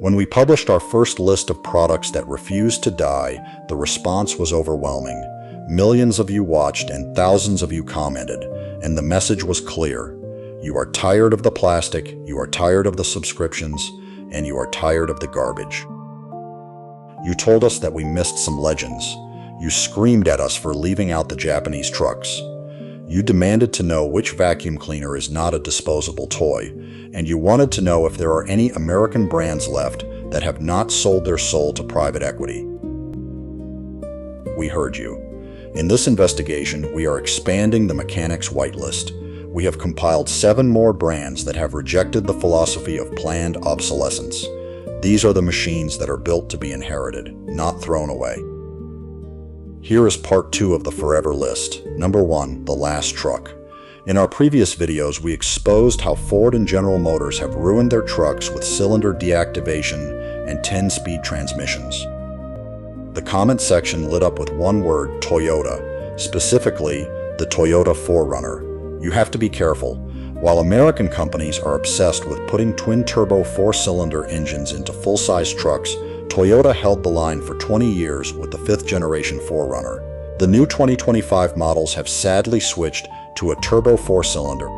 When we published our first list of products that refused to die, the response was overwhelming. Millions of you watched and thousands of you commented, and the message was clear. You are tired of the plastic, you are tired of the subscriptions, and you are tired of the garbage. You told us that we missed some legends. You screamed at us for leaving out the Japanese trucks. You demanded to know which vacuum cleaner is not a disposable toy, and you wanted to know if there are any American brands left that have not sold their soul to private equity. We heard you. In this investigation, we are expanding the mechanics whitelist. We have compiled 7 more brands that have rejected the philosophy of planned obsolescence. These are the machines that are built to be inherited, not thrown away. Here is part 2 of the forever list. Number 1, the last truck. In our previous videos, we exposed how Ford and General Motors have ruined their trucks with cylinder deactivation and 10-speed transmissions. The comment section lit up with one word, Toyota, specifically the Toyota 4Runner. You have to be careful. While American companies are obsessed with putting twin-turbo 4-cylinder engines into full-size trucks, Toyota held the line for 20 years with the 5th-generation 4Runner. The new 2025 models have sadly switched to a turbo 4-cylinder,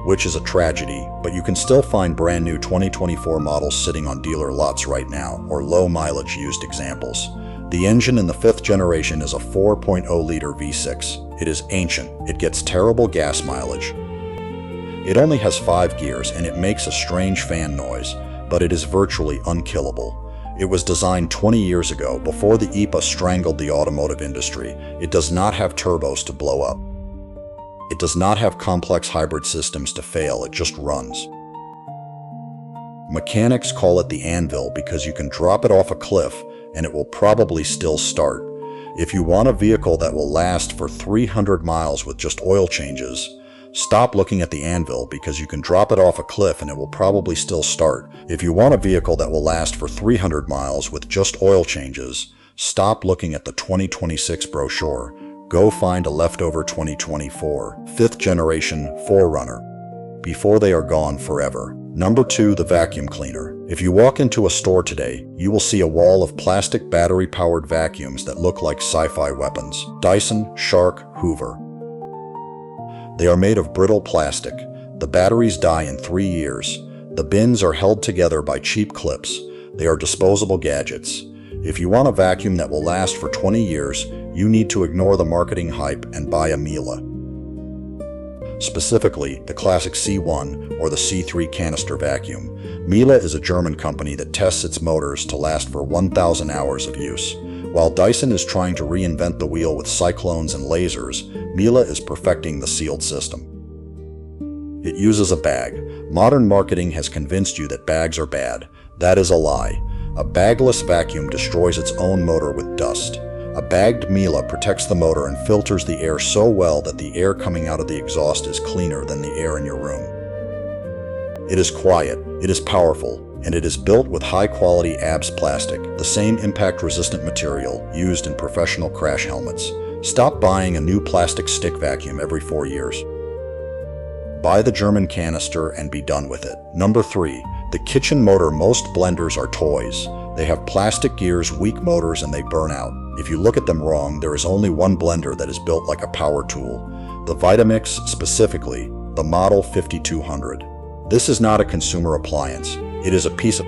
which is a tragedy, but you can still find brand new 2024 models sitting on dealer lots right now, or low-mileage used examples. The engine in the 5th generation is a 4.0-liter V6. It is ancient. It gets terrible gas mileage. It only has 5 gears and it makes a strange fan noise, but it is virtually unkillable. It was designed 20 years ago, before the EPA strangled the automotive industry. It does not have turbos to blow up. It does not have complex hybrid systems to fail, it just runs. Mechanics call it the anvil because you can drop it off a cliff and it will probably still start. If you want a vehicle that will last for 300 miles with just oil changes, stop looking at the anvil because you can drop it off a cliff and it will probably still start. If you want a vehicle that will last for 300 miles with just oil changes, stop looking at the 2026 brochure. Go find a leftover 2024 5th generation 4Runner before they are gone forever. Number 2, the vacuum cleaner. If you walk into a store today, you will see a wall of plastic battery-powered vacuums that look like sci-fi weapons. Dyson, Shark, Hoover. They are made of brittle plastic. The batteries die in 3 years. The bins are held together by cheap clips. They are disposable gadgets. If you want a vacuum that will last for 20 years, you need to ignore the marketing hype and buy a Miele. Specifically, the classic C1 or the C3 canister vacuum. Miele is a German company that tests its motors to last for 1,000 hours of use. While Dyson is trying to reinvent the wheel with cyclones and lasers, Miele is perfecting the sealed system. It uses a bag. Modern marketing has convinced you that bags are bad. That is a lie. A bagless vacuum destroys its own motor with dust. A bagged Miele protects the motor and filters the air so well that the air coming out of the exhaust is cleaner than the air in your room. It is quiet, it is powerful, and it is built with high-quality ABS plastic, the same impact-resistant material used in professional crash helmets. Stop buying a new plastic stick vacuum every 4 years. Buy the German canister and be done with it. Number 3, the kitchen motor. Most blenders are toys. They have plastic gears, weak motors, and they burn out. If you look at them wrong, there is only one blender that is built like a power tool. The Vitamix, specifically, the Model 5200. This is not a consumer appliance. It is a piece of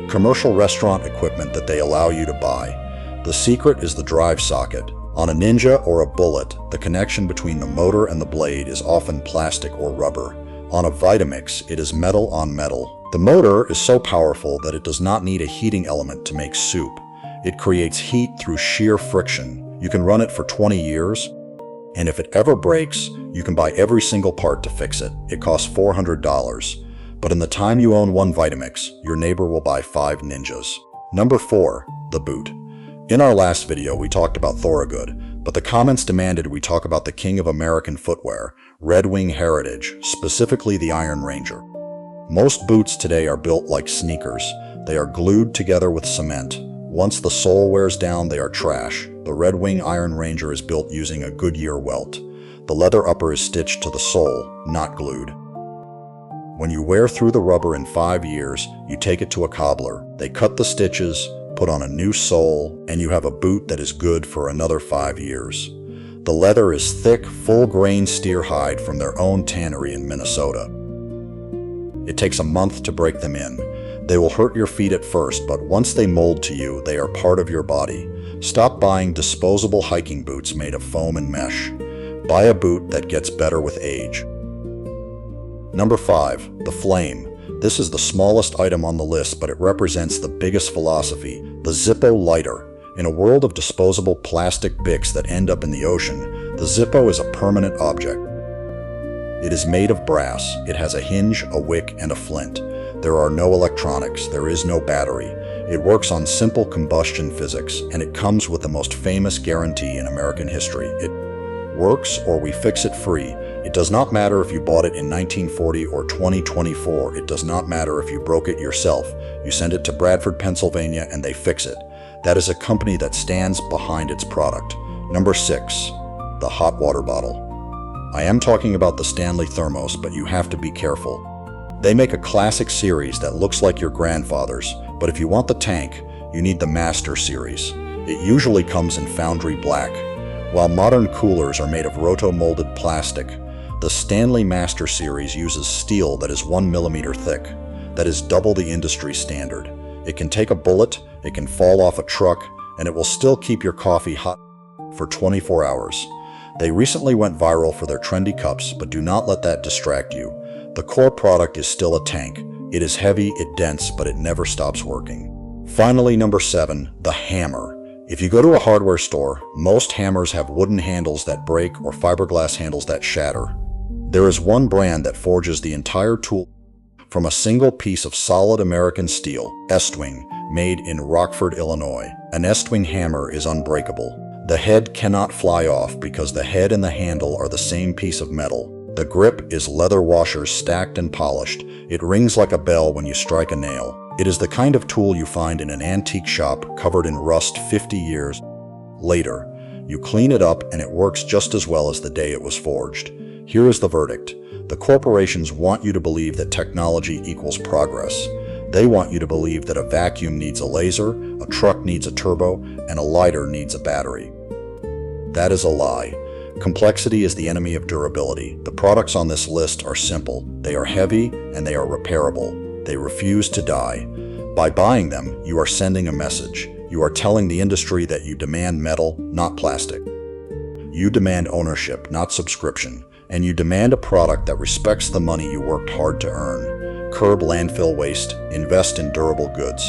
commercial restaurant equipment that they allow you to buy. The secret is the drive socket. On a Ninja or a Bullet, the connection between the motor and the blade is often plastic or rubber. On a Vitamix, it is metal on metal. The motor is so powerful that it does not need a heating element to make soup. It creates heat through sheer friction. You can run it for 20 years, and if it ever breaks, you can buy every single part to fix it. It costs $400. But in the time you own one Vitamix, your neighbor will buy 5 Ninjas. Number 4, the boot. In our last video, we talked about Thorogood, but the comments demanded we talk about the king of American footwear, Red Wing Heritage, specifically the Iron Ranger. Most boots today are built like sneakers. They are glued together with cement. Once the sole wears down, they are trash. The Red Wing Iron Ranger is built using a Goodyear welt. The leather upper is stitched to the sole, not glued. When you wear through the rubber in 5 years, you take it to a cobbler. They cut the stitches, put on a new sole, and you have a boot that is good for another 5 years. The leather is thick, full-grain steer hide from their own tannery in Minnesota. It takes a month to break them in. They will hurt your feet at first, but once they mold to you, they are part of your body. Stop buying disposable hiking boots made of foam and mesh. Buy a boot that gets better with age. Number 5. The Flame. This is the smallest item on the list, but it represents the biggest philosophy, the Zippo lighter. In a world of disposable plastic Bics that end up in the ocean, the Zippo is a permanent object. It is made of brass. It has a hinge, a wick, and a flint. There are no electronics. There is no battery. It works on simple combustion physics, and it comes with the most famous guarantee in American history. It works or we fix it free. It does not matter if you bought it in 1940 or 2024. It does not matter if you broke it yourself. You send it to Bradford, Pennsylvania, and they fix it. That is a company that stands behind its product. Number 6. The hot water bottle. I am talking about the Stanley thermos, but you have to be careful. They make a classic series that looks like your grandfather's, but if you want the tank, you need the Master Series. It usually comes in foundry black. While modern coolers are made of roto-molded plastic, the Stanley Master Series uses steel that is 1 millimeter thick. That is double the industry standard. It can take a bullet, it can fall off a truck, and it will still keep your coffee hot for 24 hours. They recently went viral for their trendy cups, but do not let that distract you. The core product is still a tank. It is heavy, it's dense, but it never stops working. Finally, number 7, the hammer. If you go to a hardware store, most hammers have wooden handles that break or fiberglass handles that shatter. There is one brand that forges the entire tool from a single piece of solid American steel, Estwing, made in Rockford, Illinois. An Estwing hammer is unbreakable. The head cannot fly off because the head and the handle are the same piece of metal. The grip is leather washers stacked and polished. It rings like a bell when you strike a nail. It is the kind of tool you find in an antique shop covered in rust 50 years later. You clean it up and it works just as well as the day it was forged. Here is the verdict. The corporations want you to believe that technology equals progress. They want you to believe that a vacuum needs a laser, a truck needs a turbo, and a lighter needs a battery. That is a lie. Complexity is the enemy of durability. The products on this list are simple. They are heavy and they are repairable. They refuse to die. By buying them, you are sending a message. You are telling the industry that you demand metal, not plastic. You demand ownership, not subscription. And you demand a product that respects the money you worked hard to earn. Curb landfill waste. Invest in durable goods.